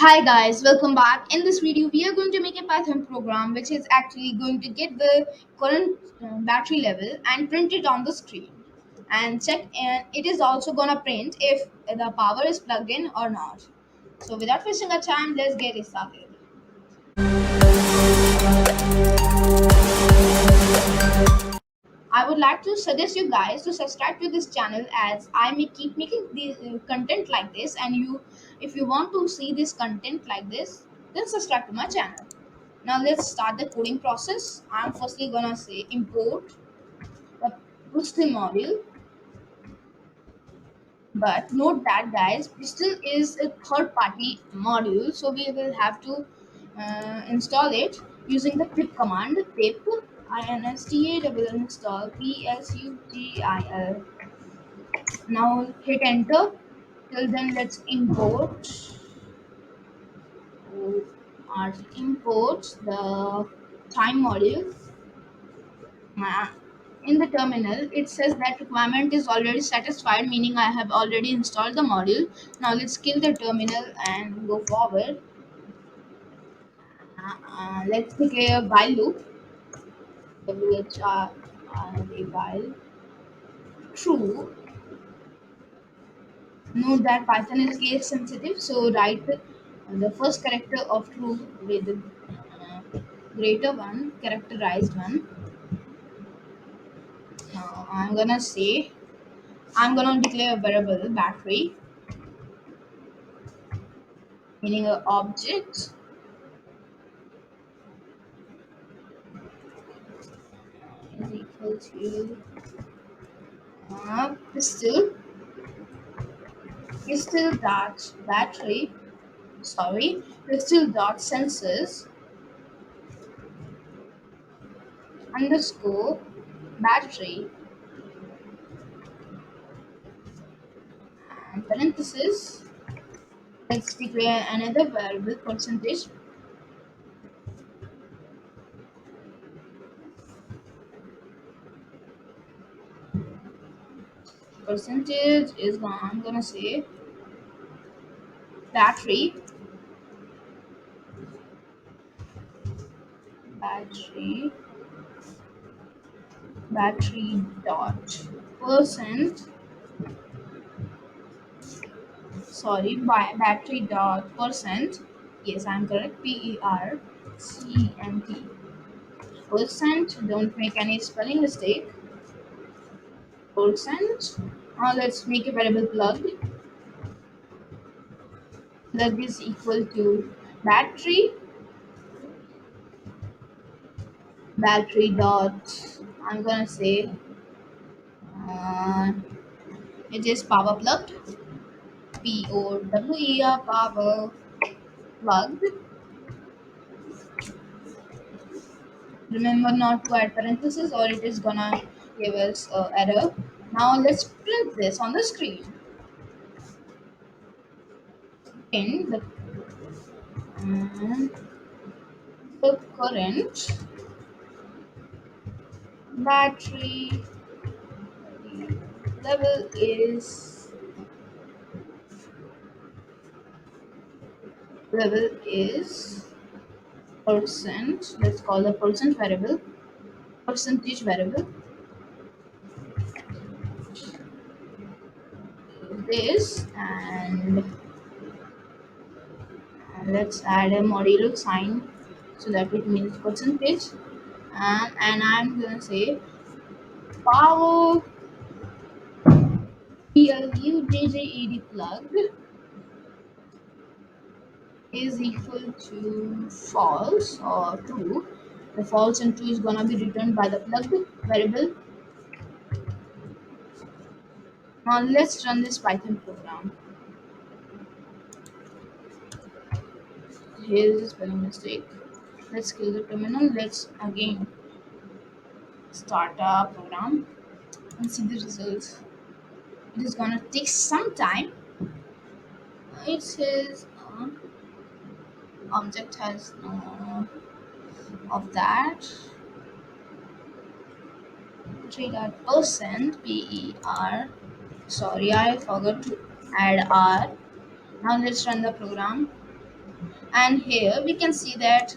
Hi guys, welcome back. In this video, we are going to make a Python program which is actually going to get the current battery level and print it on the screen. And check, and it is also gonna print if the power is plugged in or not. So without wasting our time, let's get it started. I would like to suggest you guys to subscribe to this channel as I may keep making the content like this. And if you want to see this content like this, then subscribe to my channel. Now let's start the coding process. I'm firstly gonna say import the Pistol module, but note that guys, Pistol is a third-party module, so we will have to install it using the pip command. Pip install install psugil. Now hit enter. Till then, let's import the time module. Uh, in the terminal, it says that requirement is already satisfied, meaning I have already installed the module. Now let's kill the terminal and go forward. Let's declare a while loop. WHR while true. Note that Python is case sensitive, so write the first character of true with the greater one, characterized one. Now I'm gonna declare a variable battery, meaning an object is equal to pistol dot battery, sorry, pistol dot sensors underscore battery and parenthesis. Let's declare another variable percentage is I'm gonna say battery battery battery dot percent, sorry, by battery dot percent. Yes, I'm correct. PERCENT percent. Don't make any spelling mistake. Percent. Now let's make a variable plug. Plug is equal to battery battery dot. I'm gonna say uh, it is power plugged. POWER power plugged. Remember not to add parentheses or it is gonna give us error. Now let's print this on the screen. In um, the current battery level is percent. Let's call the percentage variable. This and let's add a modulo sign so that it means percentage. And I'm gonna say power PLUJJED plug is equal to false or true. The false and true is gonna be returned by the plugged variable. Now let's run this Python program. Here's a spelling mistake. Let's kill the terminal. Let's again start our program and see the results. It is gonna take some time. It says object has no of that. 3% PER. Sorry, I forgot to add R. Now let's run the program. And here we can see that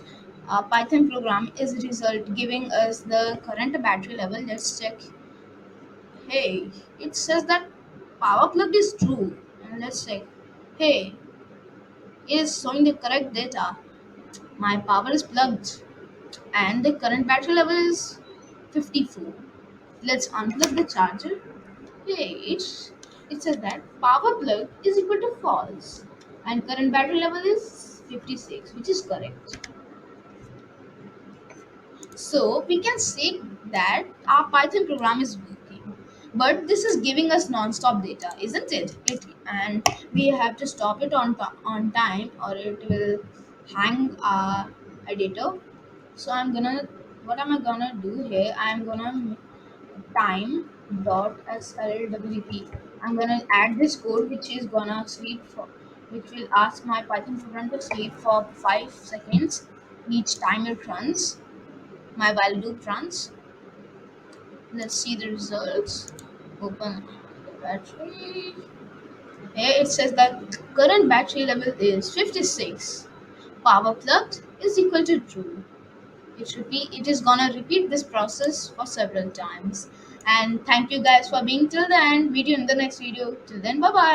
Python program is result giving us the current battery level. Let's check. Hey, it says that power plugged is true. And let's check. Hey, it is showing the correct data. My power is plugged and the current battery level is 54. Let's unplug the charger. Hey, it says that power plug is equal to false and current battery level is 56, which is correct. So we can say that our Python program is working, but this is giving us non-stop data, isn't it? And we have to stop it on time, or it will hang our editor. So what am I gonna do here? I'm gonna time dot slwp. I'm gonna add this code which will ask my Python program to sleep for 5 seconds each time it runs. My while loop runs. Let's see the results. Open the battery. Here it says that current battery level is 56. Power plugged is equal to true. It is gonna repeat this process for several times. And thank you guys for being till the end. Meet you in the next video. Till then, bye bye.